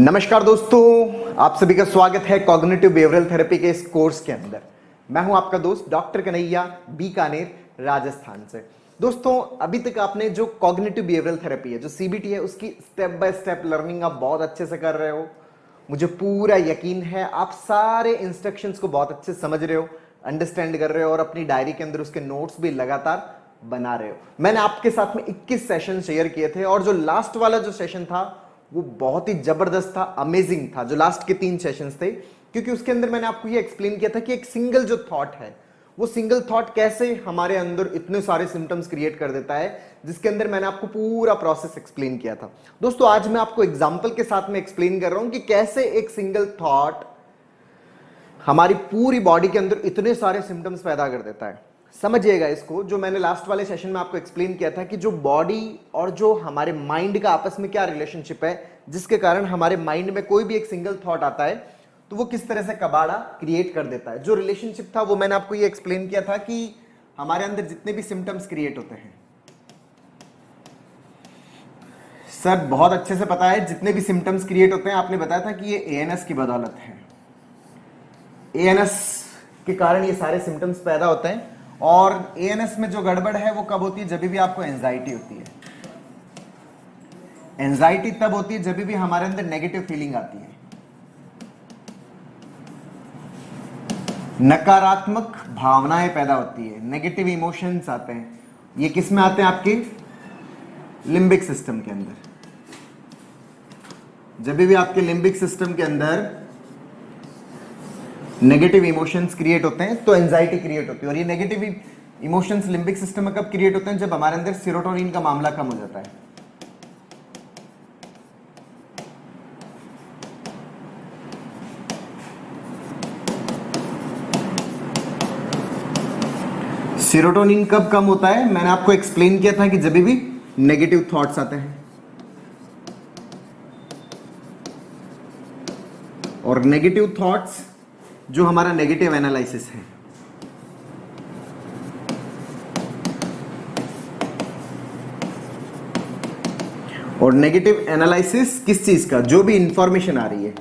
नमस्कार दोस्तों, आप सभी का स्वागत है कॉग्निटिव बिहेवियरल थेरेपी के इस कोर्स के अंदर। मैं हूं आपका दोस्त डॉक्टर कन्हैया, बीकानेर, राजस्थान से। दोस्तों, अभी तक आपने जो कॉग्निटिव बिहेवियरल थेरेपी है, जो सीबीटी है, उसकी स्टेप बाय स्टेप लर्निंग आप बहुत अच्छे से कर रहे हो। मुझे पूरा यकीन है आप सारे इंस्ट्रक्शंस को बहुत अच्छे से समझ रहे हो, अंडरस्टैंड कर रहे हो और अपनी डायरी के अंदर उसके नोट्स भी लगातार बना रहे हो। मैंने आपके साथ में 21 सेशन शेयर किए थे और जो लास्ट वाला जो सेशन था वो बहुत ही जबरदस्त था, अमेजिंग था, जो लास्ट के 3 सेशंस थे, क्योंकि उसके अंदर मैंने आपको ये एक्सप्लेन किया था कि एक सिंगल जो थॉट है, वो सिंगल थॉट कैसे हमारे अंदर इतने सारे सिम्टम्स क्रिएट कर देता है, जिसके अंदर मैंने आपको पूरा प्रोसेस एक्सप्लेन किया था। दोस्तों, आज मैं आपको एग्जांपल के साथ में एक्सप्लेन कर रहा हूं कि कैसे एक सिंगल थॉट हमारी पूरी बॉडी के अंदर इतने सारे सिम्टम्स पैदा कर देता है। समझिएगा इसको, जो मैंने लास्ट वाले सेशन में आपको एक्सप्लेन किया था कि जो बॉडी और जो हमारे माइंड का आपस में क्या रिलेशनशिप है, जिसके कारण हमारे माइंड में कोई भी एक सिंगल थॉट आता है तो वो किस तरह से कबाड़ा क्रिएट कर देता है। जो रिलेशनशिप था वो मैंने आपको ये एक्सप्लेन किया था कि हमारे अंदर जितने भी सिम्टम्स क्रिएट होते हैं, सर बहुत अच्छे से पता है, जितने भी सिम्टम्स क्रिएट होते हैं, आपने बताया था कि ये एएनएस की बदौलत है। एएनएस के कारण ये सारे सिम्टम्स पैदा होते हैं। और एएनएस में जो गड़बड़ है वो कब होती है? जब भी आपको एंजाइटी होती है। एंजाइटी तब होती है जब भी हमारे अंदर नेगेटिव फीलिंग आती है, नकारात्मक भावनाएं पैदा होती है, नेगेटिव इमोशंस आते हैं। ये किस में आते हैं? आपके लिम्बिक सिस्टम के अंदर। जब भी आपके लिम्बिक सिस्टम के अंदर नेगेटिव इमोशंस क्रिएट होते हैं तो एंजाइटी क्रिएट होती है। और ये नेगेटिव इमोशंस लिम्बिक सिस्टम में कब क्रिएट होते हैं? जब हमारे अंदर सेरोटोनिन का मामला कम हो जाता है। सेरोटोनिन कब कम होता है? मैंने आपको एक्सप्लेन किया था कि जब भी नेगेटिव थॉट्स आते हैं। और नेगेटिव थॉट्स जो हमारा नेगेटिव एनालिसिस है, और नेगेटिव एनालिसिस किस चीज का? जो भी इंफॉर्मेशन आ रही है,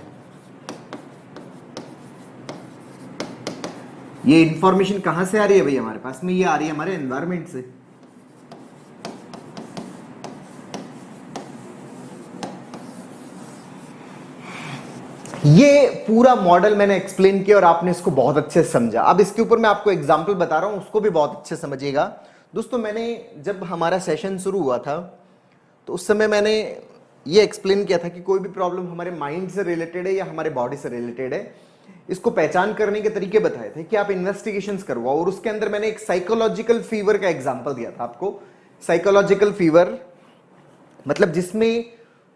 ये इंफॉर्मेशन कहां से आ रही है भाई? हमारे पास में ये आ रही है हमारे एनवायरमेंट से। ये पूरा मॉडल मैंने एक्सप्लेन किया और आपने इसको बहुत अच्छे से समझा। अब इसके ऊपर मैं आपको एग्जांपल बता रहा हूं, उसको भी बहुत अच्छे से समझिएगा। दोस्तों, मैंने जब हमारा सेशन शुरू हुआ था तो उस समय मैंने ये एक्सप्लेन किया था कि कोई भी प्रॉब्लम हमारे माइंड से रिलेटेड है या हमारे बॉडी से रिलेटेड है, इसको पहचान करने के तरीके बताए थे कि आप इन्वेस्टिगेशंस करवाओ। और उसके अंदर मैंने एक साइकोलॉजिकल फीवर का एग्जांपल दिया था आपको। साइकोलॉजिकल फीवर मतलब जिसमें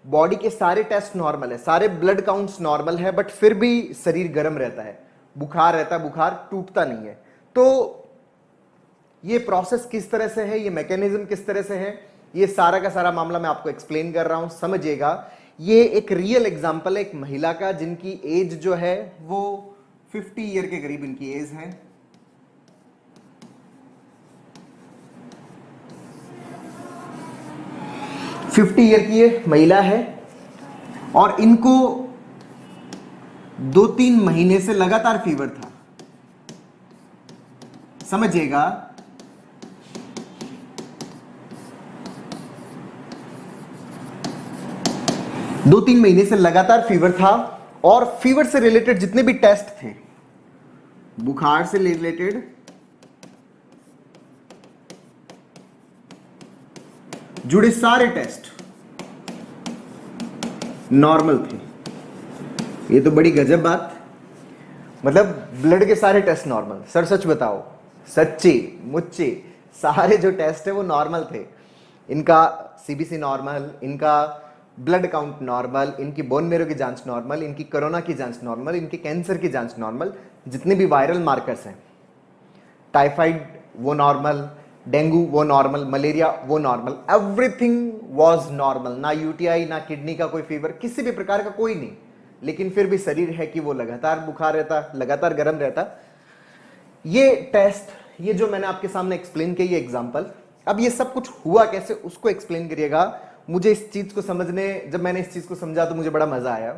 बॉडी के सारे टेस्ट नॉर्मल है, सारे ब्लड काउंट्स नॉर्मल है, बट फिर भी शरीर गर्म रहता है, बुखार रहता है, बुखार टूटता नहीं है। तो ये प्रोसेस किस तरह से है, ये मैकेनिज्म किस तरह से है, ये सारा का सारा मामला मैं आपको एक्सप्लेन कर रहा हूं, समझिएगा। ये एक रियल एग्जांपल है एक महिला का, जिनकी एज जो है वो 50 ईयर के करीब इनकी एज है। फिफ्टी ईयर की ये महिला है और इनको 2-3 महीने से लगातार फीवर था। समझिएगा, दो 3 महीने से लगातार फीवर था। और फीवर से रिलेटेड जितने भी टेस्ट थे, बुखार से रिलेटेड, जुड़े सारे टेस्ट नॉर्मल थे। ये तो बड़ी गजब बात, मतलब ब्लड के सारे टेस्ट नॉर्मल। सर सच बताओ, सच्ची मुच्ची सारे जो टेस्ट है वो नॉर्मल थे। इनका सीबीसी नॉर्मल, इनका ब्लड काउंट नॉर्मल, इनकी बोन मेरो की जांच नॉर्मल, इनकी कोरोना की जांच नॉर्मल, इनकी कैंसर की जांच नॉर्मल, जितने भी वायरल मार्कर्स हैं, टाइफाइड वो नॉर्मल, डेंगू वो नॉर्मल, मलेरिया वो नॉर्मल, एवरीथिंग वाज नॉर्मल। ना यूटीआई, ना किडनी का कोई फीवर, किसी भी प्रकार का कोई नहीं। लेकिन फिर भी शरीर है कि वो लगातार बुखार रहता, लगातार गर्म रहता। ये टेस्ट, ये जो मैंने आपके सामने एक्सप्लेन किया, ये एग्जांपल, अब ये सब कुछ हुआ कैसे उसको एक्सप्लेन करिएगा। मुझे इस चीज को समझने, जब मैंने इस चीज को समझा तो मुझे बड़ा मजा आया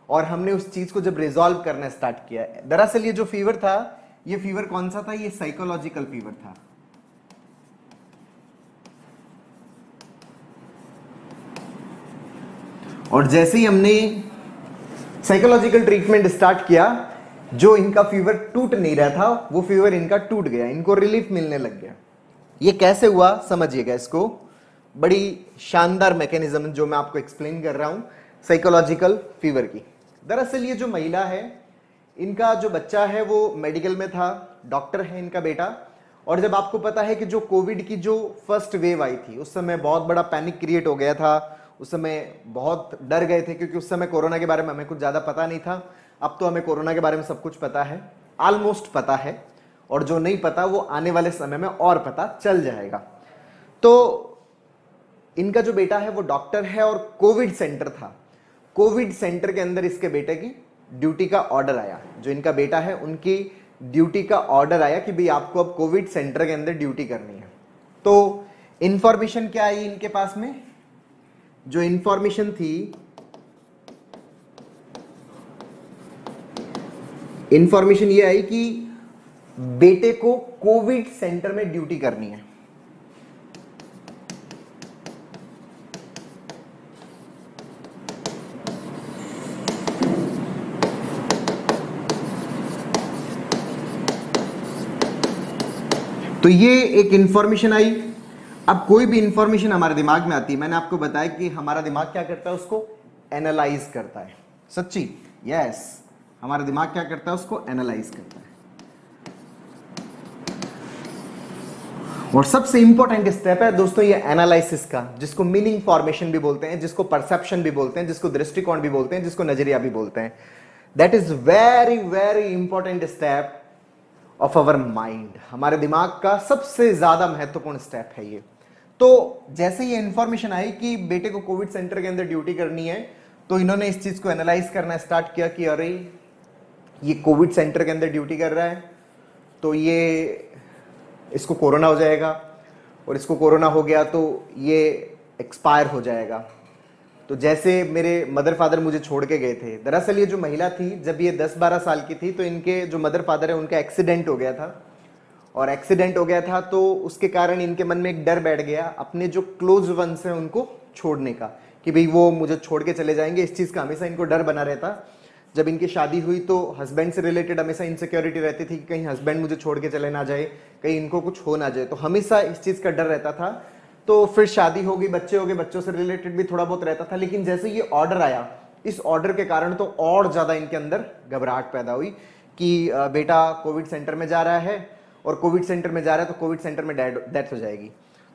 और हमने उस चीज को जब रिजॉल्व करना स्टार्ट किया। दरअसल ये जो फीवर था, ये फीवर कौन सा था? ये साइकोलॉजिकल फीवर था। और जैसे ही हमने साइकोलॉजिकल ट्रीटमेंट स्टार्ट किया, जो इनका फीवर टूट नहीं रहा था वो फीवर इनका टूट गया, इनको रिलीफ मिलने लग गया। ये कैसे हुआ समझिएगा इसको, बड़ी शानदार मैकेनिज्म जो मैं आपको एक्सप्लेन कर रहा हूं साइकोलॉजिकल फीवर की। दरअसल ये जो महिला है, इनका जो बच्चा है वो मेडिकल में था, डॉक्टर है इनका बेटा। और जब आपको पता है कि जो कोविड की जो फर्स्ट वेव आई थी, उस समय बहुत बड़ा पैनिक क्रिएट हो गया था, उस समय बहुत डर गए थे, क्योंकि उस समय कोरोना के बारे में हमें कुछ ज़्यादा पता नहीं था। अब तो हमें कोरोना के बारे में सब कुछ पता है, ऑलमोस्ट पता है, और जो नहीं पता वो आने वाले समय में और पता चल जाएगा। तो इनका जो बेटा है वो डॉक्टर है और कोविड सेंटर था। कोविड सेंटर के अंदर इसके बेटे की ड्यूटी का ऑर्डर आया, जो इनका बेटा है उनकी ड्यूटी का ऑर्डर आया कि भाई आपको अब कोविड सेंटर के अंदर ड्यूटी करनी है। तो इंफॉर्मेशन क्या आई इनके पास में? जो इंफॉर्मेशन थी, इंफॉर्मेशन ये आई कि बेटे को कोविड सेंटर में ड्यूटी करनी है। तो ये एक इंफॉर्मेशन आई। अब कोई भी इंफॉर्मेशन हमारे दिमाग में आती है, मैंने आपको बताया कि हमारा दिमाग क्या करता है, उसको एनालाइज करता है। सच्ची? यस, हमारा दिमाग क्या करता है, उसको एनालाइज करता है। और सबसे इंपॉर्टेंट स्टेप है दोस्तों ये एनालिसिस का, जिसको मीनिंग फॉर्मेशन भी बोलते हैं, जिसको परसेप्शन भी बोलते हैं, जिसको दृष्टिकोण भी बोलते हैं, जिसको नजरिया भी बोलते हैं। That is very very important step of our mind. हमारे दिमाग का सबसे ज्यादा महत्वपूर्ण स्टेप है ये। तो जैसे ये इंफॉर्मेशन आई कि बेटे को कोविड सेंटर के अंदर ड्यूटी करनी है, तो इन्होंने इस चीज को एनालाइज करना स्टार्ट किया कि अरे ये कोविड सेंटर के अंदर ड्यूटी कर रहा है, तो ये इसको कोरोना हो जाएगा, और इसको कोरोना हो गया तो ये एक्सपायर हो जाएगा। तो जैसे मेरे मदर फादर मुझे छोड़ के गए थे, दरअसल ये जो महिला थी जब ये 10-12 साल की थी, तो इनके जो मदर फादर है उनका एक्सीडेंट हो गया था। और एक्सीडेंट हो गया था तो उसके कारण इनके मन में एक डर बैठ गया अपने जो क्लोज वंस हैं उनको छोड़ने का, कि भाई वो मुझे छोड़ के चले जाएंगे। इस चीज़ का हमेशा इनको डर बना रहता। जब इनकी शादी हुई तो हस्बैंड से रिलेटेड हमेशा इनसिक्योरिटी रहती थी कि कहीं हस्बैंड मुझे छोड़ के चले ना जाए, कहीं इनको कुछ हो ना जाए, तो हमेशा इस चीज़ का डर रहता था। तो फिर शादी हो गई, बच्चे हो गए, बच्चों से रिलेटेड भी थोड़ा बहुत रहता था। लेकिन जैसे ये ऑर्डर आया, इस ऑर्डर के कारण तो और ज़्यादा इनके अंदर घबराहट पैदा हुई कि बेटा कोविड सेंटर में जा रहा है, और कोविड सेंटर में जा रहा है तो कोविड सेंटर में डेथ हो जाएगी।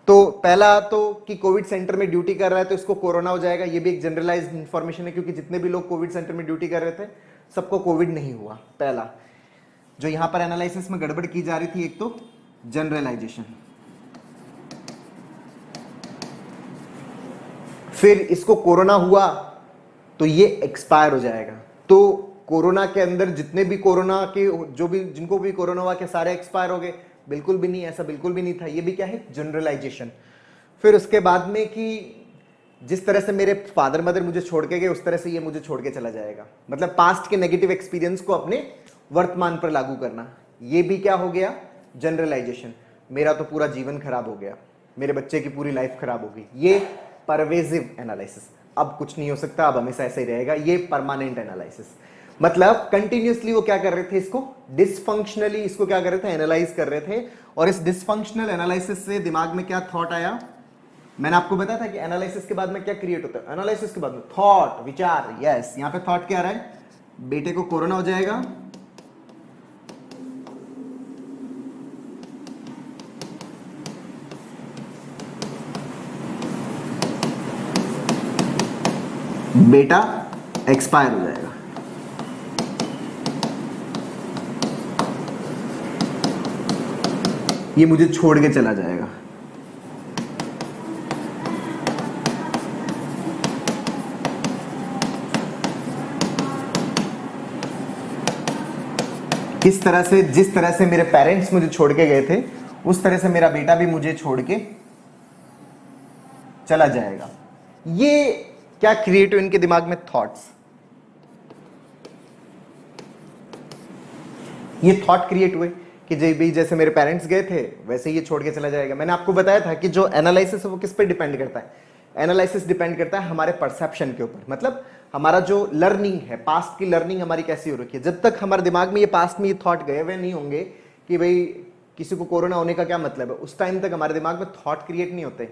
तो पहला तो कि कोविड सेंटर में ड्यूटी कर रहा है तो इसको कोरोना हो जाएगा, ये भी एक जनरलाइज्ड इंफॉर्मेशन है, क्योंकि जितने भी लोग कोविड सेंटर में ड्यूटी कर रहे थे सबको कोविड नहीं हुआ। पहला जो यहां पर एनालिसिस में गड़बड़ की जा रही थी, एक तो जनरलाइजेशन। फिर इसको कोरोना हुआ तो ये एक्सपायर हो जाएगा। तो कोरोना के अंदर जितने भी कोरोना के जो भी जिनको भी कोरोना हुआ, क्या सारे एक्सपायर हो गए? बिल्कुल भी नहीं, ऐसा बिल्कुल भी नहीं था। ये भी क्या है? जनरलाइजेशन। फिर उसके बाद में कि जिस तरह से मेरे फादर मदर मुझे छोड़ के गए, उस तरह से ये मुझे छोड़ के चला जाएगा। मतलब पास्ट के नेगेटिव एक्सपीरियंस को अपने वर्तमान पर लागू करना, ये भी क्या हो गया? जनरलाइजेशन। मेरा तो पूरा जीवन खराब हो गया, मेरे बच्चे की पूरी लाइफ खराब हो गई। ये परवेजिव एनालिसिस, अब कुछ नहीं हो सकता, अब हमेशा ऐसा ही रहेगा। ये परमानेंट एनालिसिस, मतलब कंटिन्यूअसली वो क्या कर रहे थे, इसको डिसफंक्शनली इसको क्या कर रहे थे? एनालाइज कर रहे थे। और इस डिसफंक्शनल एनालिसिस से दिमाग में क्या थॉट आया? मैंने आपको बताया था कि एनालिसिस के बाद में क्या क्रिएट होता है? एनालिसिस के बाद में थॉट, विचार। यस, यहां पे थॉट क्या आ रहा है? बेटे को कोरोना हो जाएगा, बेटा एक्सपायर हो जाएगा। ये मुझे छोड़ के चला जाएगा। किस तरह से, जिस तरह से मेरे पेरेंट्स मुझे छोड़ के गए थे, उस तरह से मेरा बेटा भी मुझे छोड़ के चला जाएगा। ये क्या क्रिएट हुए इनके दिमाग में? थॉट्स। ये थॉट क्रिएट हुए कि जी भाई जैसे मेरे पेरेंट्स गए थे वैसे ये छोड़ के चला जाएगा। मैंने आपको बताया था कि जो एनालिसिस है वो किस पे डिपेंड करता है, एनालिसिस डिपेंड करता है हमारे परसेप्शन के ऊपर। मतलब हमारा जो लर्निंग है, पास्ट की लर्निंग हमारी कैसी हो रखी है, जब तक हमारे दिमाग में ये पास्ट में ये थॉट गए हुए नहीं होंगे कि भाई किसी को कोरोना होने का क्या मतलब है, उस टाइम तक हमारे दिमाग में थॉट क्रिएट नहीं होते।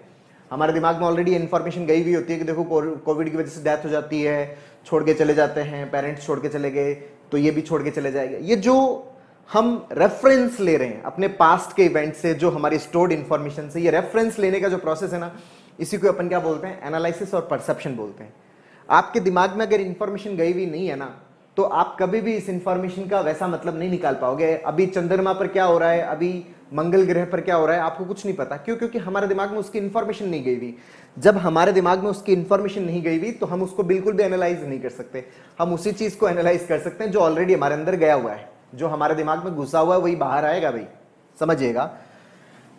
हमारे दिमाग में ऑलरेडी इन्फॉर्मेशन गई हुई होती है कि देखो कोविड की वजह से डेथ हो जाती है, छोड़ के चले जाते हैं, पेरेंट्स छोड़ के चले गए तो ये भी छोड़ के चले जाएगा। ये जो हम रेफरेंस ले रहे हैं अपने पास्ट के इवेंट से, जो हमारी स्टोर्ड इंफॉर्मेशन से, ये रेफरेंस लेने का जो प्रोसेस है ना, इसी को अपन क्या बोलते हैं, एनालिसिस और परसेप्शन बोलते हैं। आपके दिमाग में अगर इंफॉर्मेशन गई हुई नहीं है ना, तो आप कभी भी इस इंफॉर्मेशन का वैसा मतलब नहीं निकाल पाओगे। अभी चंद्रमा पर क्या हो रहा है, अभी मंगल ग्रह पर क्या हो रहा है, आपको कुछ नहीं पता। क्यों? क्योंकि हमारे दिमाग में उसकी इंफॉर्मेशन नहीं गई हुई। जब हमारे दिमाग में उसकी इंफॉर्मेशन नहीं गई हुई तो हम उसको बिल्कुल भी एनालाइज नहीं कर सकते। हम उसी चीज को एनालाइज कर सकते हैं जो ऑलरेडी हमारे अंदर गया हुआ है, जो हमारे दिमाग में घुसा हुआ है वही बाहर आएगा भाई, समझिएगा।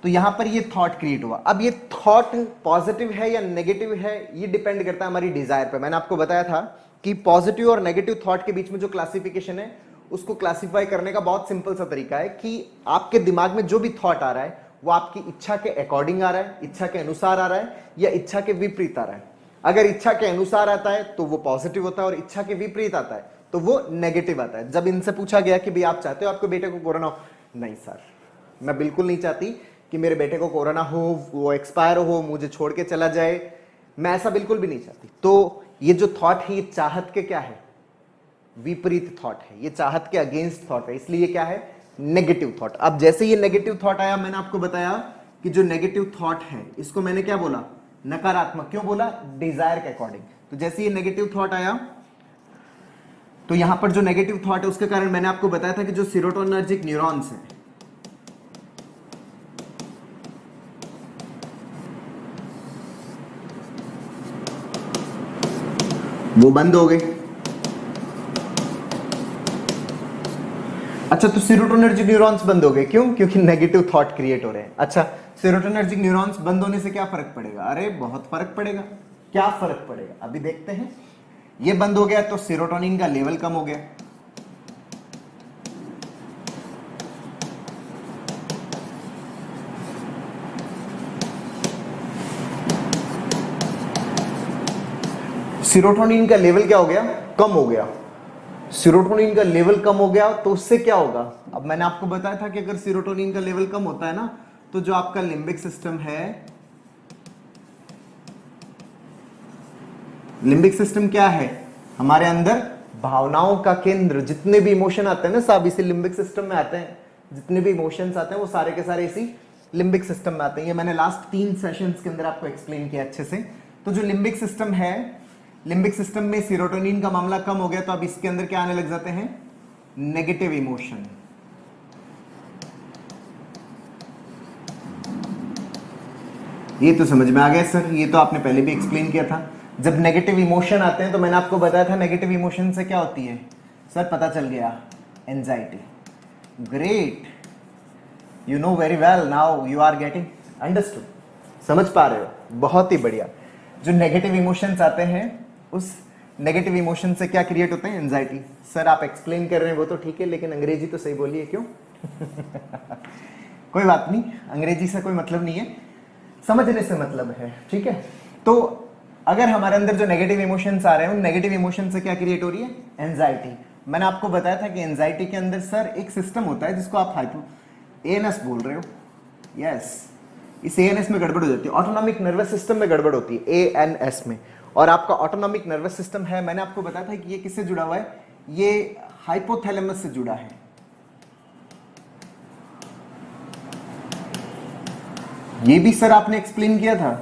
तो यहां पर ये थॉट क्रिएट हुआ। अब ये थॉट पॉजिटिव है या नेगेटिव है, ये डिपेंड करता है हमारी डिजायर पे। मैंने आपको बताया था कि पॉजिटिव और नेगेटिव थॉट के बीच में जो क्लासिफिकेशन है, उसको क्लासिफाई करने का बहुत सिंपल सा तरीका है कि आपके दिमाग में जो भी थॉट आ रहा है वो आपकी इच्छा के अकॉर्डिंग आ रहा है, इच्छा के अनुसार आ रहा है, या इच्छा के विपरीत आ रहा है। अगर इच्छा के अनुसार आता है तो वो पॉजिटिव होता है, और इच्छा के विपरीत आता है तो वो नेगेटिव आता है। जब इनसे पूछा गया कि भाई आप चाहते हो आपके बेटे को कोरोना हो, नहीं सर मैं बिल्कुल नहीं चाहती कि मेरे बेटे को कोरोना हो, वो एक्सपायर हो, मुझे छोड़ के चला जाए, मैं ऐसा बिल्कुल भी नहीं चाहती। तो ये जो थॉट है ये चाहत के क्या है, विपरीत थॉट है, ये चाहत के अगेंस्ट थॉट है, इसलिए क्या है, नेगेटिव थॉट। अब जैसे ये नेगेटिव थॉट आया, मैंने आपको बताया कि जो नेगेटिव थॉट है इसको मैंने क्या बोला, नकारात्मक। क्यों बोला? डिजायर के अकॉर्डिंग। तो जैसे ये नेगेटिव थॉट आया तो यहां पर जो नेगेटिव थॉट है उसके कारण मैंने आपको बताया था कि जो सीरोटोनर्जिक न्यूरॉन्स हैं वो बंद हो गए। अच्छा, तो सीरोटोनर्जिक न्यूरॉन्स बंद हो गए, क्यों? क्योंकि नेगेटिव थॉट क्रिएट हो रहे हैं। अच्छा, सीरोटोनर्जिक न्यूरॉन्स बंद होने से क्या फर्क पड़ेगा? अरे बहुत फर्क पड़ेगा। क्या फर्क पड़ेगा अभी देखते हैं। ये बंद हो गया तो सीरोटोनिन का लेवल कम हो गया, सीरोटोनिन का लेवल क्या हो गया, कम हो गया। सीरोटोनिन का लेवल कम हो गया तो उससे क्या होगा? अब मैंने आपको बताया था कि अगर सीरोटोनिन का लेवल कम होता है ना, तो जो आपका लिम्बिक सिस्टम है, लिम्बिक सिस्टम क्या है, हमारे अंदर भावनाओं का केंद्र। जितने भी इमोशन आते हैं ना सब इसी लिम्बिक सिस्टम में आते हैं। जितने भी इमोशंस आते हैं वो सारे के सारे इसी लिम्बिक सिस्टम में आते हैं। ये मैंने लास्ट 3 सेशंस के अंदर आपको एक्सप्लेन किया अच्छे से। तो जो लिम्बिक सिस्टम है, लिम्बिक सिस्टम में सीरोटोनिन का मामला कम हो गया तो अब इसके अंदर क्या आने लग जाते हैं, नेगेटिव इमोशन। ये तो समझ में आ गया सर, ये तो आपने पहले भी एक्सप्लेन किया था। जब नेगेटिव इमोशन आते हैं तो मैंने आपको बताया था नेगेटिव इमोशन से क्या होती है, सर पता चल गया, anxiety. Great, you know very well, now you are getting understood, समझ पा रहे हो, बहुत ही बढ़िया। जो नेगेटिव इमोशंस आते हैं, उस नेगेटिव इमोशन से क्या क्रिएट होते हैं, एंजाइटी। सर आप एक्सप्लेन कर रहे हैं वो तो ठीक है, लेकिन अंग्रेजी तो सही बोलिए, क्यों? कोई बात नहीं, अंग्रेजी से कोई मतलब नहीं है, समझने से मतलब है, ठीक है। तो अगर हमारे अंदर जो नेगेटिव इमोशंस आ रहे हैं, उन नेगेटिव इमोशन से क्या क्रिएट हो रही है, एंजाइटी। मैंने आपको बताया था कि एंजाइटी के अंदर सर एक सिस्टम होता है जिसको आप ANS बोल रहे हो, यस। इस ANS में गड़बड़ हो जाती है, ऑटोनॉमिक नर्वस सिस्टम में गड़बड़ होती है, ANS में। और आपका ऑटोनॉमिक नर्वस सिस्टम है, मैंने आपको बताया था कि ये किससे जुड़ा हुआ है, ये हाइपोथैलेमस से जुड़ा है। ये भी सर आपने एक्सप्लेन किया था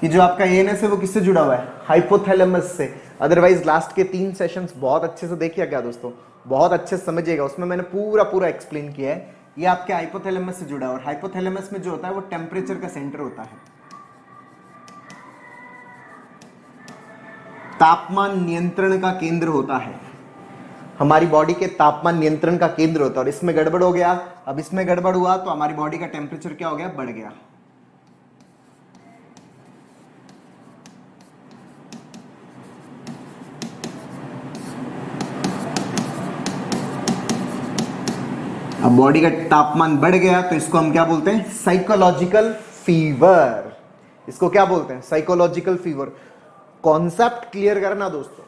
कि जो आपका ANS है वो किससे जुड़ा हुआ है, हाइपोथैलेमस से। अदरवाइज लास्ट के 3 सेशंस बहुत अच्छे से देखिए क्या दोस्तों, बहुत अच्छे से समझिएगा, उसमें मैंने पूरा एक्सप्लेन किया है। ये आपके हाइपोथैलेमस से जुड़ा है, और हाइपोथैलेमस में जो होता है वो टेम्परेचर का सेंटर होता है, तापमान नियंत्रण का केंद्र होता है, हमारी बॉडी के तापमान नियंत्रण का केंद्र होता है। और इसमें गड़बड़ हो गया, अब इसमें गड़बड़ हुआ तो हमारी बॉडी का टेम्परेचर क्या हो गया, बढ़ गया। अब बॉडी का तापमान बढ़ गया तो इसको हम क्या बोलते हैं? Psychological fever. इसको क्या बोलते हैं? Psychological fever. कॉन्सेप्ट क्लियर करना दोस्तों,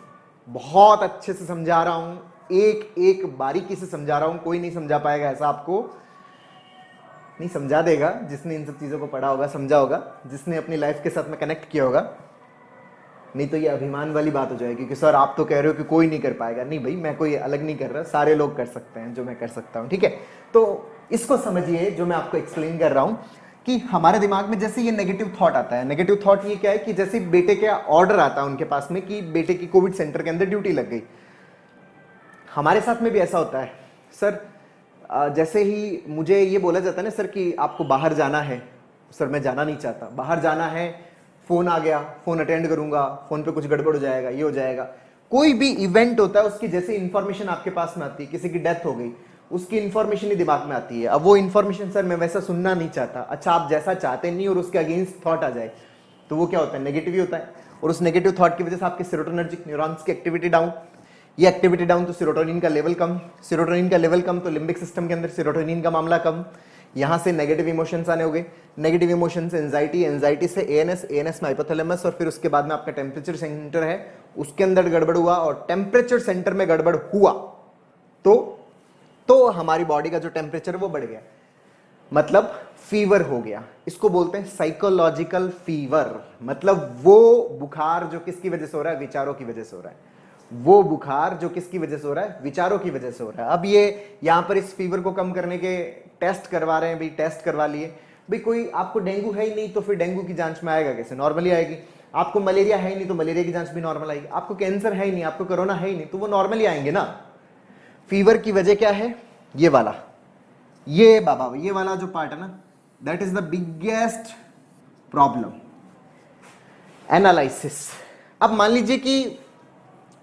बहुत अच्छे से समझा रहा हूं, एक एक बारीकी से समझा रहा हूं, कोई नहीं समझा पाएगा ऐसा आपको नहीं समझा देगा जिसने इन सब चीजों को पढ़ा होगा, समझा होगा, जिसने अपनी लाइफ के साथ में कनेक्ट किया होगा। नहीं तो ये अभिमान वाली बात हो जाएगी कि सर आप तो कह रहे हो कि कोई नहीं कर पाएगा। नहीं भाई, मैं कोई अलग नहीं कर रहा, सारे लोग कर सकते हैं जो मैं कर सकता हूं, ठीक है। तो इसको समझिए जो मैं आपको एक्सप्लेन कर रहा हूं कि हमारे दिमाग में जैसे ये नेगेटिव थॉट आता है। नेगेटिव थॉट ये क्या है कि जैसे बेटे का ऑर्डर आता है उनके पास में कि बेटे की कोविड सेंटर के अंदर ड्यूटी लग गई। हमारे साथ में भी ऐसा होता है सर, जैसे ही मुझे ये बोला जाता है ना सर कि आपको बाहर जाना है, सर मैं जाना नहीं चाहता, बाहर जाना है, फोन आ गया, फोन अटेंड करूंगा, फोन पे कुछ गड़बड़ हो जाएगा, ये हो जाएगा। कोई भी इवेंट होता है उसकी जैसे इंफॉर्मेशन आपके पास में आती है, किसी की डेथ हो गई, उसकी इंफॉर्मेशन ही दिमाग में आती है। अब वो इंफॉर्मेशन सर मैं वैसा सुनना नहीं चाहता, अच्छा आप जैसा चाहते नहीं और उसके अगेंस्ट थॉट आ जाए तो वो क्या होता है? नेगेटिव ही होता है। और उस नेगेटिव थॉट की वजह से आपके सेरोटोनर्जिक न्यूरॉन्स की एक्टिविटी डाउन, ये एक्टिविटी डाउन तो सेरोटोनिन का लेवल कम, सेरोटोनिन का लेवल कम तो लिम्बिक सिस्टम के अंदर सेरोटोनिन का मामला कम, यहां से नेगेटिव इमोशंस आने हो गए, नेगेटिव इमोशंस एंजाइटी, एंजाइटी से एएनएस, एएनएस में हाइपोथैलेमस और फिर उसके बाद में आपका टेम्परेचर सेंटर है उसके अंदर गड़बड़ हुआ और टेम्परेचर सेंटर में गड़बड़ हुआ तो हमारी बॉडी का जो टेम्परेचर है वो बढ़ गया, मतलब फीवर हो गया। इसको बोलते हैं साइकोलॉजिकल फीवर। मतलब वो बुखार जो किसकी वजह से हो रहा है? विचारों की वजह से हो रहा है। वो बुखार जो किसकी वजह से हो रहा है? विचारों की वजह से हो रहा है। अब ये यहां पर इस फीवर को कम करने के टेस्ट करवा रहे हैं भाई, टेस्ट करवा लिए भाई। कोई आपको डेंगू है ही नहीं तो फिर डेंगू की जांच में आएगा कैसे? नॉर्मली आएगी। आपको मलेरिया है ही नहीं तो मलेरिया की जांच भी नॉर्मल आएगी। आपको कैंसर है ही नहीं, आपको कोरोना है ही नहीं तो वो नॉर्मली आएंगे ना। फीवर की वजह क्या है? ये वाला, ये बाबा, ये वाला जो पार्ट है ना, that is the biggest problem. Analysis. अब मान लीजिए कि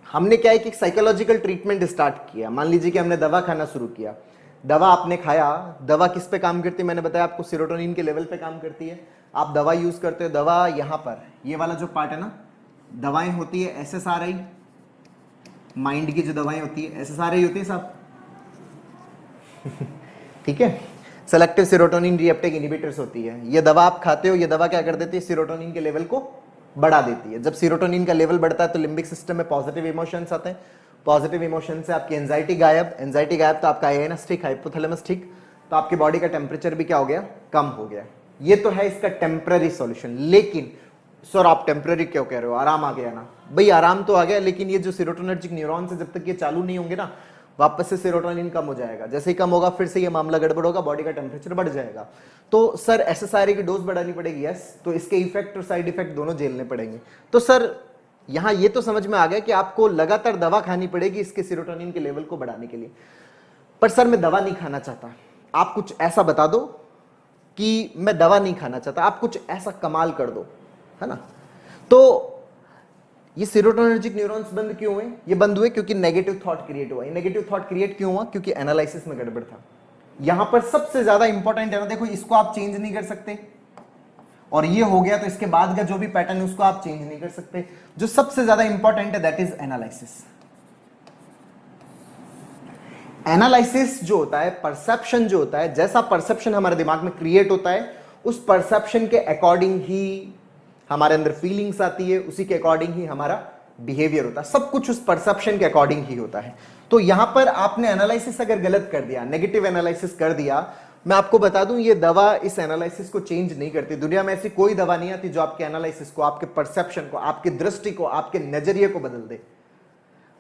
हमने क्या है कि साइकोलॉजिकल ट्रीटमेंट स्टार्ट किया। मान लीजिए कि हमने दवा खाना शुरू किया, दवा आपने खाया। दवा किस पे काम करती है? मैंने बताया आपको, सेरोटोनिन के लेवल पे काम करती है। आप दवा यूज करते हो, दवा यहां पर ये वाला जो पार्ट है ना, दवाएं होती है एसएसआरआई, माइंड की जो दवाएं होती है एसएसआरआई होती है सब ठीक है। सेलेक्टिव सेरोटोनिन रीएप्टेक इनहिबिटर्स होती है। ये दवा आप खाते हो, ये दवा क्या कर देती है? सेरोटोनिन के लेवल को बढ़ा देती है। जब सेरोटोनिन का लेवल बढ़ता है तो लिम्बिक सिस्टम में पॉजिटिव इमोशंस आते हैं। पॉजिटिव इमोशन से आपकी एंजाइटी गायब, एंजाइटी गायब तो आपका एएनएस ठीक, हाइपोथैलेमस ठीक, तो आपकी बॉडी का टेम्परेचर भी क्या हो गया? कम हो गया। ये तो है इसका टेम्पररी सॉल्यूशन। लेकिन सर आप टेम्पररी क्यों कह रहे हो? आराम आ गया ना। भाई आराम तो आ गया, लेकिन ये जो सेरोटोनर्जिक न्यूरॉन्स है जब तक ये चालू नहीं होंगे ना, वापस से सेरोटोनिन कम हो जाएगा। जैसे ही कम होगा फिर से ये मामला गड़बड़ होगा, बॉडी का टेम्परेचर बढ़ जाएगा। तो सर एसएसआरआई की डोज बढ़ानी पड़ेगी, यस। तो इसके इफेक्ट और साइड इफेक्ट दोनों झेलने पड़ेंगे। तो सर यहां ये तो समझ में आ गया कि आपको लगातार दवा खानी पड़ेगी इसके सेरोटोनिन के लेवल को बढ़ाने के लिए। पर सर मैं दवा नहीं खाना चाहता, आप कुछ ऐसा बता दो कि मैं दवा नहीं खाना चाहता, आप कुछ ऐसा कमाल कर दो, है ना। तो ये सेरोटोनर्जिक न्यूरॉन्स बंद क्यों हुए? ये बंद हुए क्योंकि नेगेटिव थॉट क्रिएट हुआ। ये नेगेटिव थॉट क्रिएट क्यों हुआ? क्योंकि एनालिसिस में गड़बड़ था। यहां पर सबसे ज्यादा इंपॉर्टेंट है ना, देखो इसको आप चेंज नहीं कर सकते और ये हो गया तो इसके बाद का जो भी पैटर्न है उसको आप चेंज नहीं कर सकते। जो सबसे ज्यादा इंपॉर्टेंट है दैट इज एनालिसिस। एनालिसिस जो होता है, परसेप्शन जो होता है, जैसा परसेप्शन हमारे दिमाग में क्रिएट होता है उस परसेप्शन के अकॉर्डिंग ही हमारे अंदर फीलिंग्स आती है, उसी के अकॉर्डिंग ही हमारा बिहेवियर होता है। सब कुछ उस परसेप्शन के अकॉर्डिंग ही होता है। तो यहां पर आपने एनालिसिस अगर गलत कर दिया, नेगेटिव एनालिसिस कर दिया, मैं आपको बता दूं ये दवा इस एनालिसिस को चेंज नहीं करती। दुनिया में ऐसी कोई दवा नहीं आती जो आपके एनालिसिस को, आपके परसेप्शन को, आपकी दृष्टि को, आपके नजरिए को बदल दे।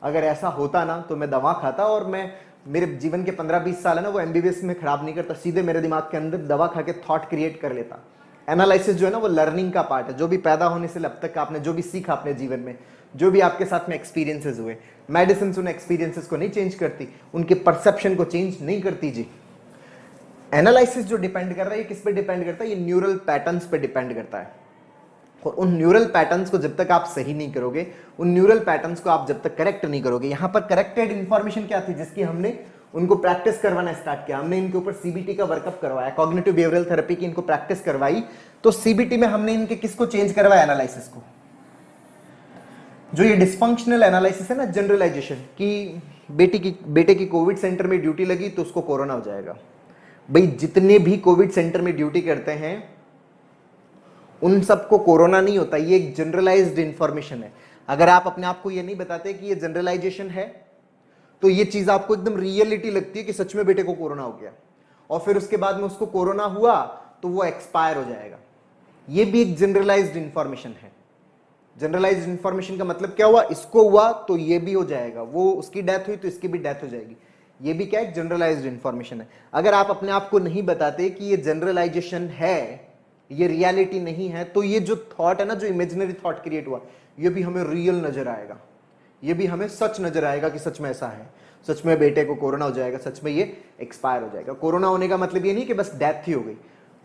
अगर ऐसा होता ना तो मैं दवा खाता और मैं मेरे जीवन के 15-20 साल है ना वो एमबीबीएस में खराब नहीं करता, सीधे मेरे दिमाग के अंदर दवा खा के थॉट क्रिएट कर लेता। एनालिसिस जो है ना वो लर्निंग का पार्ट है। जो भी पैदा होने से अब तक आपने जो भी सीखा अपने जीवन में, जो भी आपके साथ में एक्सपीरियंसेस हुए, मेडिसिन उन एक्सपीरियंसेस को नहीं चेंज करती, उनके परसेप्शन को चेंज नहीं करती जी। एनालिसिस जो डिपेंड कर रहा है, किस पे डिपेंड करता है? ये न्यूरल पैटर्न्स पे डिपेंड करता है। और उन न्यूरल पैटर्न्स को जब तक आप सही नहीं करोगे, उन न्यूरल पैटर्न्स को आप जब तक करेक्ट नहीं करोगे, यहां पर करेक्टेड इंफॉर्मेशन क्या थी जिसकी हमने उनको प्रैक्टिस करवाना स्टार्ट किया। हमने इनके ऊपर सीबीटी का वर्कअप करवाया, कॉग्निटिव बिहेवियरल थेरेपी की इनको प्रैक्टिस करवाई। तो सीबीटी में हमने इनके किसको चेंज करवाया? एनालिसिस को। जो ये डिस्फंक्शनल एनालिसिस है ना, जनरलाइजेशन, कि बेटे की कोविड सेंटर में ड्यूटी लगी तो उसको कोरोना हो जाएगा। भाई जितने भी कोविड सेंटर में ड्यूटी करते हैं उन सबको कोरोना नहीं होता। ये एक जनरलाइज्ड इंफॉर्मेशन है। अगर आप अपने आप को ये नहीं बताते कि ये जनरलाइजेशन है तो ये चीज आपको एकदम रियलिटी लगती है कि सच में बेटे को कोरोना हो गया, और फिर उसके बाद में उसको कोरोना हुआ तो वो एक्सपायर हो जाएगा। ये भी एक जनरलाइज्ड इंफॉर्मेशन है। जनरलाइज्ड इंफॉर्मेशन का मतलब क्या हुआ, इसको हुआ तो ये भी हो जाएगा, वो उसकी डेथ हुई तो इसकी भी डेथ हो जाएगी। ये भी क्या है, जनरलाइज्ड इंफॉर्मेशन है। अगर आप अपने आप को नहीं बताते कि ये जनरलाइजेशन है, ये रियलिटी नहीं है, तो ये जो थॉट है ना, जो इमेजिनरी थॉट क्रिएट हुआ, ये भी हमें रियल नजर आएगा, ये भी हमें सच नजर आएगा कि सच में ऐसा है, सच में बेटे को कोरोना हो जाएगा, सच में ये एक्सपायर हो जाएगा। कोरोना होने का मतलब ये नहीं कि बस डेथ ही हो गई।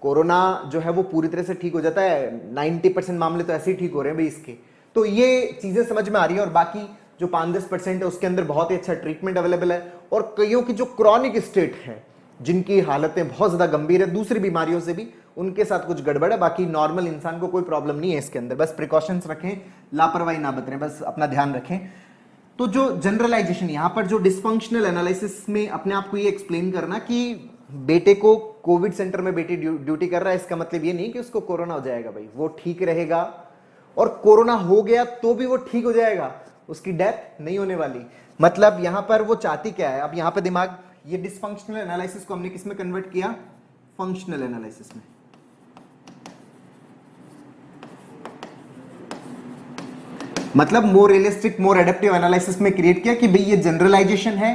कोरोना जो है वो पूरी तरह से ठीक हो जाता है, 90% मामले तो ऐसे ही ठीक हो रहे हैं भाई इसके। तो ये चीजें समझ में आ रही है। और बाकी जो 5-10% है उसके अंदर बहुत ही अच्छा ट्रीटमेंट अवेलेबल है। और कईयों की जो क्रॉनिक स्टेट है, जिनकी हालतें बहुत ज्यादा गंभीर है दूसरी बीमारियों से भी, उनके साथ कुछ गड़बड़ है। बाकी नॉर्मल इंसान को कोई प्रॉब्लम नहीं है इसके अंदर। बस प्रिकॉशंस रखें, लापरवाही ना बरतें, बस अपना ध्यान रखें। तो जो जनरलाइजेशन, यहां पर जो डिस्फंक्शनल एनालिसिस में अपने आप को ये एक्सप्लेन करना कि बेटे को कोविड सेंटर में बेटी ड्यूटी कर रहा है, इसका मतलब ये नहीं कि उसको कोरोना हो जाएगा। भाई वो ठीक रहेगा, और कोरोना हो गया तो भी वो ठीक हो जाएगा, उसकी डेथ नहीं होने वाली। मतलब यहां पर वो चाहती क्या है, अब यहां पर दिमाग, ये डिस्फंक्शनल एनालिसिस को हमने किस में कन्वर्ट किया, फंक्शनल एनालिसिस में। मतलब मोर रियलिस्टिक, मोर एडेप्टिव एनालिसिस में क्रिएट किया कि भाई ये जनरलाइजेशन है,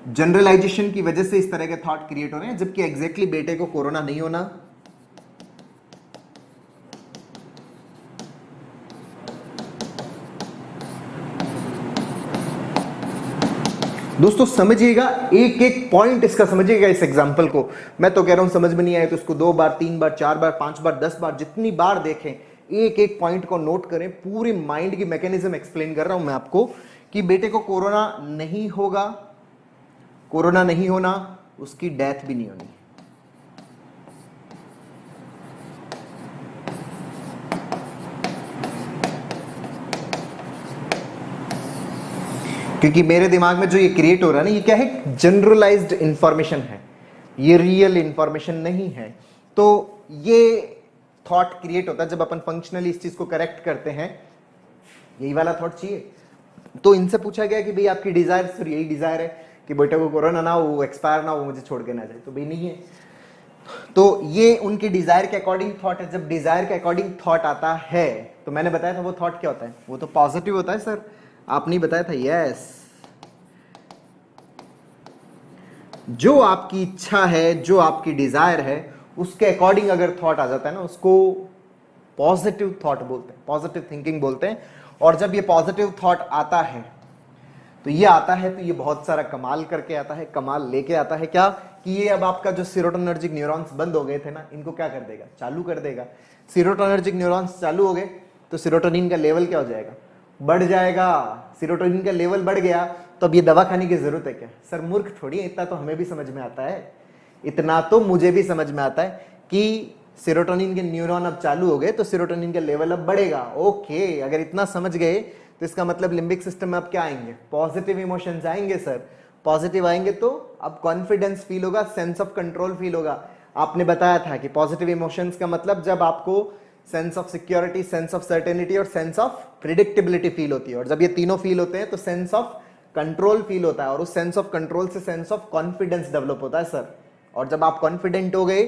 जनरलाइजेशन की वजह से इस तरह के थॉट क्रिएट हो रहे हैं, जबकि एग्जैक्टली बेटे को कोरोना नहीं होना। दोस्तों समझिएगा, एक एक पॉइंट इसका समझिएगा। इस एग्जांपल को मैं तो कह रहा हूं समझ में नहीं आए तो उसको 2 बार, 3 बार, 4 बार, 5 बार, 10 बार, जितनी बार देखें, एक एक पॉइंट को नोट करें। पूरी माइंड की मैकेनिज्म एक्सप्लेन कर रहा हूं मैं आपको कि बेटे को कोरोना नहीं होगा, कोरोना नहीं होना, उसकी डेथ भी नहीं होनी। क्योंकि मेरे दिमाग में जो ये क्रिएट हो रहा है ना, ये क्या है, जनरलाइज्ड इंफॉर्मेशन है, ये रियल इंफॉर्मेशन नहीं है। तो ये थॉट क्रिएट होता है जब अपन फंक्शनली इस चीज को करेक्ट करते हैं। यही वाला थॉट चाहिए। तो इनसे पूछा गया कि भाई आपकी डिजायर सिर्फ यही डिजायर है कि बेटे को कोरोना ना हो, वो एक्सपायर ना हो, मुझे छोड़ के ना जाए, तो भाई नहीं है। तो ये उनकी डिजायर के अकॉर्डिंग थॉट है। जब डिजायर के अकॉर्डिंग थॉट आता है तो मैंने बताया था वो थॉट क्या होता है, वो तो पॉजिटिव होता है। सर आपने बताया था, यस, जो आपकी इच्छा है, जो आपकी डिजायर है, उसके अकॉर्डिंग अगर थॉट आ जाता है ना, उसको पॉजिटिव थॉट बोलते हैं, पॉजिटिव थिंकिंग बोलते हैं। और जब ये पॉजिटिव थॉट आता है तो ये आता है तो ये बहुत सारा कमाल करके आता है, कमाल लेके आता है। क्या कि ये अब आपका जो सीरोटोनर्जिक न्यूरॉन्स बंद हो गए थे ना, इनको क्या कर देगा, चालू कर देगा। सीरोटोनर्जिक न्यूरॉन्स चालू हो गए तो सीरोटोनिन का लेवल क्या हो जाएगा, बढ़ जाएगा। सीरोटोनिन का लेवल बढ़ गया तो अब ये दवा खाने की जरूरत है क्या? सर मूर्ख थोड़ी है, इतना तो हमें भी समझ में आता है, इतना तो मुझे भी समझ में आता है कि सीरोटोनिन के न्यूरॉन अब चालू हो गए तो सीरोटोनिन का लेवल अब बढ़ेगा। ओके, अगर इतना समझ गए तो इसका मतलब लिम्बिक सिस्टम में अब क्या आएंगे, पॉजिटिव इमोशंस आएंगे। सर पॉजिटिव आएंगे तो अब कॉन्फिडेंस फील होगा, सेंस ऑफ कंट्रोल फील होगा। आपने बताया था कि पॉजिटिव इमोशंस का मतलब जब आपको sense of security, sense of certainty और सेंस ऑफ प्रिडिक्टेबिलिटी फील होती है। और जब ये तीनों फील होते हैं तो सेंस ऑफ कंट्रोल फील होता है, और उस सेंस ऑफ कंट्रोल से सेंस ऑफ कॉन्फिडेंस डेवलप होता है। सर और जब आप कॉन्फिडेंट हो गए,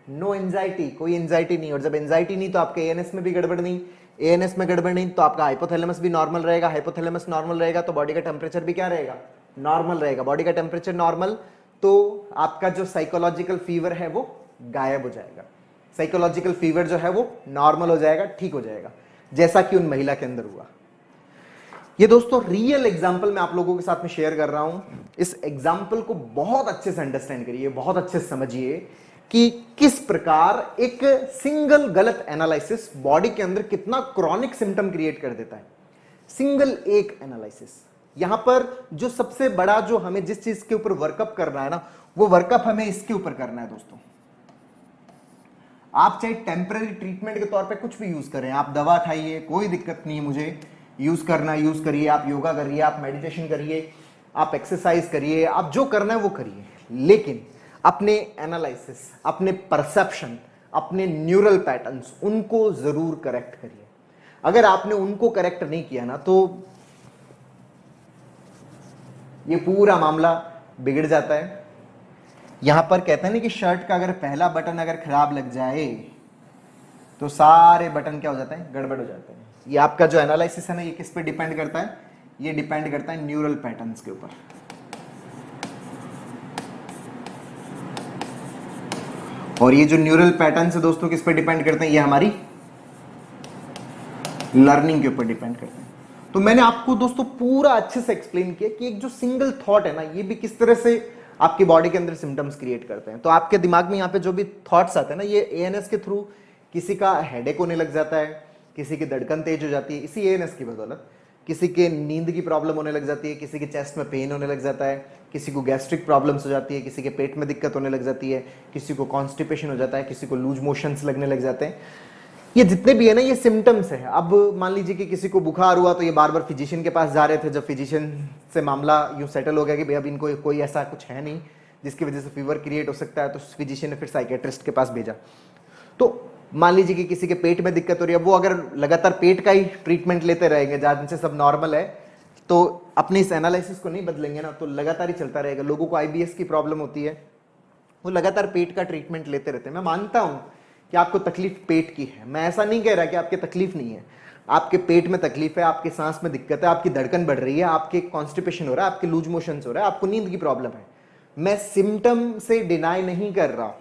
नो एंजाइटी, कोई एंजाइटी नहीं। और जब एंजाइटी नहीं तो आपके एएनएस में भी गड़बड़ नहीं, एएनएस में गड़बड़ नहीं तो आपका हाइपोथैलेमस भी नॉर्मल रहेगा, हाइपोथैलेमस नॉर्मल रहेगा तो बॉडी का टेम्परेचर भी क्या रहेगा, नॉर्मल रहेगा। बॉडी का टेम्परेचर नॉर्मल तो आपका जो साइकोलॉजिकल फीवर है वो गायब हो जाएगा, साइकोलॉजिकल फीवर जो है वो नॉर्मल हो जाएगा, ठीक हो जाएगा, जैसा कि उन महिला के अंदर हुआ। ये दोस्तों रियल एग्जाम्पल मैं आप लोगों के साथ में शेयर कर रहा हूं। इस एग्जाम्पल को बहुत अच्छे से अंडरस्टैंड करिए, बहुत अच्छे से समझिए कि किस प्रकार एक सिंगल गलत एनालिसिस बॉडी के अंदर कितना क्रॉनिक सिम्टम क्रिएट कर देता है। सिंगल एक एनालिसिस। यहां पर जो सबसे बड़ा, जो हमें जिस चीज के ऊपर वर्कअप करना है ना, वो वर्कअप हमें इसके ऊपर करना है दोस्तों। आप चाहे टेम्पररी ट्रीटमेंट के तौर पे कुछ भी यूज करें, आप दवा खाइए, कोई दिक्कत नहीं है मुझे, यूज करना यूज करिए, आप योगा करिए, आप मेडिटेशन करिए, आप एक्सरसाइज करिए, आप जो करना है वो करिए, लेकिन अपने एनालिसिस, अपने परसेप्शन, अपने न्यूरल पैटर्न्स, उनको जरूर करेक्ट करिए। अगर आपने उनको करेक्ट नहीं किया ना तो ये पूरा मामला बिगड़ जाता है। यहां पर कहते हैं ना कि शर्ट का अगर पहला बटन अगर खराब लग जाए तो सारे बटन क्या हो जाते हैं, गड़बड़ हो जाते हैं। ये आपका जो एनालिसिस है ना, ये किस पे डिपेंड करता है, ये डिपेंड करता है न्यूरल पैटर्न्स के ऊपर। और ये जो न्यूरल पैटर्न्स है दोस्तों किस पे डिपेंड करते हैं, ये हमारी लर्निंग के ऊपर डिपेंड करते हैं। तो मैंने आपको दोस्तों पूरा अच्छे से एक्सप्लेन किया कि एक जो सिंगल थॉट है ना, ये भी किस तरह से आपकी बॉडी के अंदर सिम्टम्स क्रिएट करते हैं। तो आपके दिमाग में यहाँ पे जो भी थॉट्स आते हैं ना, ये एएनएस के थ्रू किसी का हेडेक होने लग जाता है, किसी की धड़कन तेज हो जाती है इसी एएनएस की बदौलत, किसी के नींद की प्रॉब्लम होने लग जाती है, किसी के चेस्ट में पेन होने लग जाता है, किसी को गैस्ट्रिक प्रॉब्लम्स हो जाती है, किसी के पेट में दिक्कत होने लग जाती है, किसी को कॉन्स्टिपेशन हो जाता है, किसी को लूज मोशंस लगने लग जाते हैं। ये जितने भी है ना, ये सिम्टम्स है। अब मान लीजिए कि किसी को बुखार हुआ तो ये बार बार फिजिशियन के पास जा रहे थे, जब फिजिशियन से मामला यूं सेटल हो गया कि भाई अब इनको कोई ऐसा कुछ है नहीं जिसकी वजह से फीवर क्रिएट हो सकता है, तो फिजिशियन ने फिर साइकेट्रिस्ट के पास भेजा। तो मान लीजिए कि किसी के पेट में दिक्कत हो रही है, वो अगर लगातार पेट का ही ट्रीटमेंट लेते रहेंगे जहां से सब नॉर्मल है, तो अपने इस एनालिसिस को नहीं बदलेंगे ना, तो लगातार ही चलता रहेगा। लोगों को आईबीएस की प्रॉब्लम होती है, वो लगातार पेट का ट्रीटमेंट लेते रहते हैं। मैं मानता हूं कि आपको तकलीफ पेट की है, मैं ऐसा नहीं कह रहा कि आपकी तकलीफ नहीं है, आपके पेट में तकलीफ है, आपके सांस में दिक्कत है, आपकी धड़कन बढ़ रही है, आपके कॉन्स्टिपेशन हो रहा है, आपके लूज मोशंस हो रहा है, आपको नींद की प्रॉब्लम है। मैं सिम्टम से डिनाई नहीं कर रहा,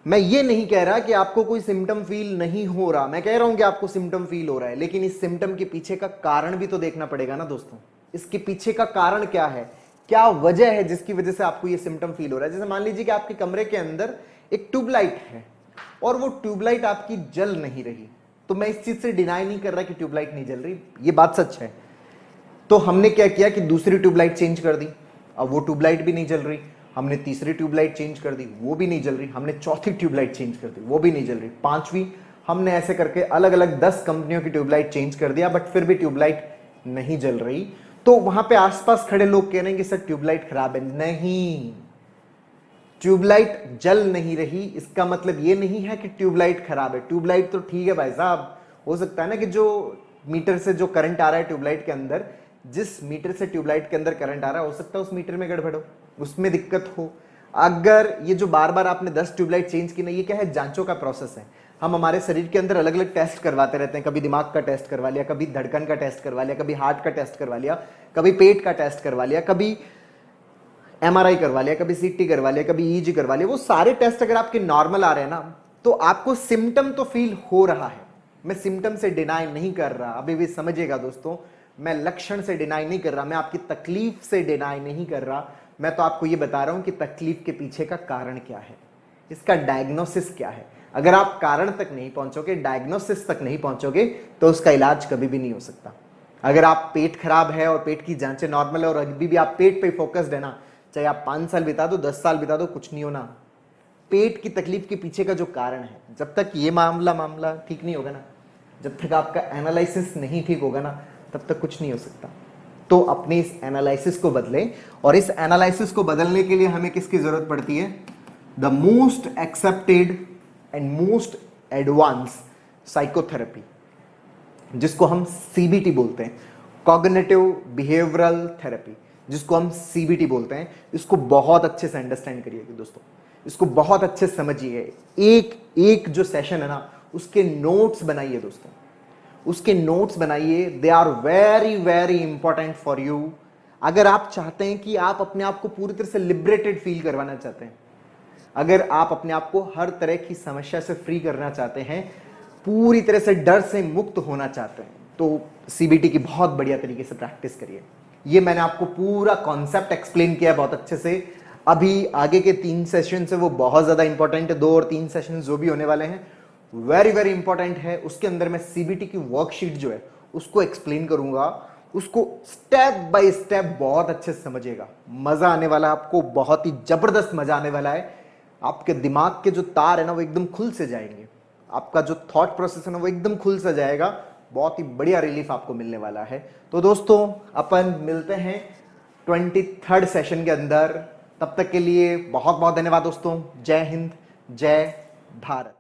मैं ये नहीं कह रहा कि आपको कोई सिम्टम फील नहीं हो रहा, मैं कह रहा हूं कि आपको सिम्टम फील हो रहा है, लेकिन इस सिम्टम के पीछे का कारण भी तो देखना पड़ेगा ना दोस्तों। इसके पीछे का कारण क्या है, क्या वजह है जिसकी वजह से आपको ये सिम्टम फील हो रहा है। जैसे मान लीजिए कि आपके कमरे के अंदर एक ट्यूबलाइट है और वो ट्यूबलाइट आपकी जल नहीं रही, तो मैं इस चीज से डिनाई नहीं कर रहा कि ट्यूबलाइट नहीं जल रही, ये बात सच है। तो हमने क्या किया कि दूसरी ट्यूबलाइट चेंज कर दी, अब वो ट्यूबलाइट भी नहीं जल रही। हमने तीसरी ट्यूबलाइट चेंज कर दी, वो भी नहीं जल रही। हमने चौथी ट्यूबलाइट चेंज कर दी, वो भी नहीं जल रही। पांचवी, हमने ऐसे करके अलग अलग 10 कंपनियों की ट्यूबलाइट चेंज कर दिया, बट फिर भी ट्यूबलाइट नहीं जल रही। तो वहां पे आसपास खड़े लोग कह रहे हैं कि सर ट्यूबलाइट खराब है। नहीं, ट्यूबलाइट जल नहीं रही इसका मतलब ये नहीं है कि ट्यूबलाइट खराब है। ट्यूबलाइट तो ठीक है भाई साहब, हो सकता है ना कि जो मीटर से जो करंट आ रहा है ट्यूबलाइट के अंदर, जिस मीटर से ट्यूबलाइट के अंदर करंट आ रहा है, हो सकता है उस मीटर में गड़बड़ हो, उसमें दिक्कत हो। अगर ये जो बार बार आपने 10 ट्यूबलाइट चेंज की ना, ये क्या है, जांचों का प्रोसेस है। हम हमारे शरीर के अंदर अलग अलग टेस्ट करवाते रहते हैं, कभी दिमाग का टेस्ट करवा लिया, कभी धड़कन का टेस्ट करवा लिया, कभी हार्ट का टेस्ट करवा लिया, कभी पेट का टेस्ट करवा लिया, कभी एमआरआई करवा लिया, कभी सीटी करवा लिया, कभी ईजी करवा लिया। वो सारे टेस्ट अगर आपके नॉर्मल आ रहे हैं ना, तो आपको सिम्टम तो फील हो रहा है। मैं सिम्टम से डिनाई नहीं कर रहा, अभी भी समझिएगा दोस्तों, मैं लक्षण से डिनाई नहीं कर रहा, मैं आपकी तकलीफ से डिनाई नहीं कर रहा। मैं तो आपको ये बता रहा हूं कि तकलीफ के पीछे का कारण क्या है, इसका डायग्नोसिस क्या है। अगर आप कारण तक नहीं पहुंचोगे, डायग्नोसिस तक नहीं पहुंचोगे, तो उसका इलाज कभी भी नहीं हो सकता। अगर आप पेट खराब है और पेट की जांचें नॉर्मल है और अभी भी आप पेट पे फोकस्ड है ना, चाहे आप 5 साल बिता दो, 10 साल बिता दो, कुछ नहीं होना। पेट की तकलीफ के पीछे का जो कारण है, जब तक ये मामला ठीक नहीं होगा ना, जब तक आपका एनालिसिस नहीं ठीक होगा ना, तब तक कुछ नहीं हो सकता। तो अपने इस एनालिसिस को बदलें, और इस एनालिसिस को बदलने के लिए हमें किसकी जरूरत पड़ती है, the most accepted and most advance psychotherapy, जिसको हम सीबीटी बोलते हैं, कॉग्निटिव बिहेवियरल थेरेपी, जिसको हम सीबीटी बोलते हैं। इसको बहुत अच्छे से अंडरस्टैंड करिए दोस्तों, इसको बहुत अच्छे से समझिए। एक एक जो सेशन है ना, उसके नोट्स बनाइए दोस्तों, उसके नोट्स बनाइए। They are very very important for you. अगर आप चाहते हैं कि आप अपने आप को पूरी तरह से लिबरेटेड फील करवाना चाहते हैं, अगर आप अपने आप को हर तरह की समस्या से फ्री करना चाहते हैं, पूरी तरह से डर से मुक्त होना चाहते हैं, तो सीबीटी की बहुत बढ़िया तरीके से प्रैक्टिस करिए। ये मैंने आपको पूरा कॉन्सेप्ट एक्सप्लेन किया है बहुत अच्छे से। अभी आगे के 3 सेशन है वो बहुत ज्यादा इंपॉर्टेंट है। 2 और 3 सेशन जो भी होने वाले हैं वेरी वेरी इंपॉर्टेंट है। उसके अंदर मैं सीबीटी की वर्कशीट जो है उसको एक्सप्लेन करूंगा, उसको स्टेप बाय स्टेप बहुत अच्छे से समझिएगा। मजा आने वाला है आपको, बहुत ही जबरदस्त मजा आने वाला है। आपके दिमाग के जो तार है ना, वो एकदम खुल से जाएंगे, आपका जो थॉट प्रोसेस है ना, वो एकदम खुल से जाएगा। बहुत ही बढ़िया रिलीफ आपको मिलने वाला है। तो दोस्तों, अपन मिलते हैं 23rd सेशन के अंदर। तब तक के लिए बहुत बहुत धन्यवाद दोस्तों। जय हिंद, जय भारत।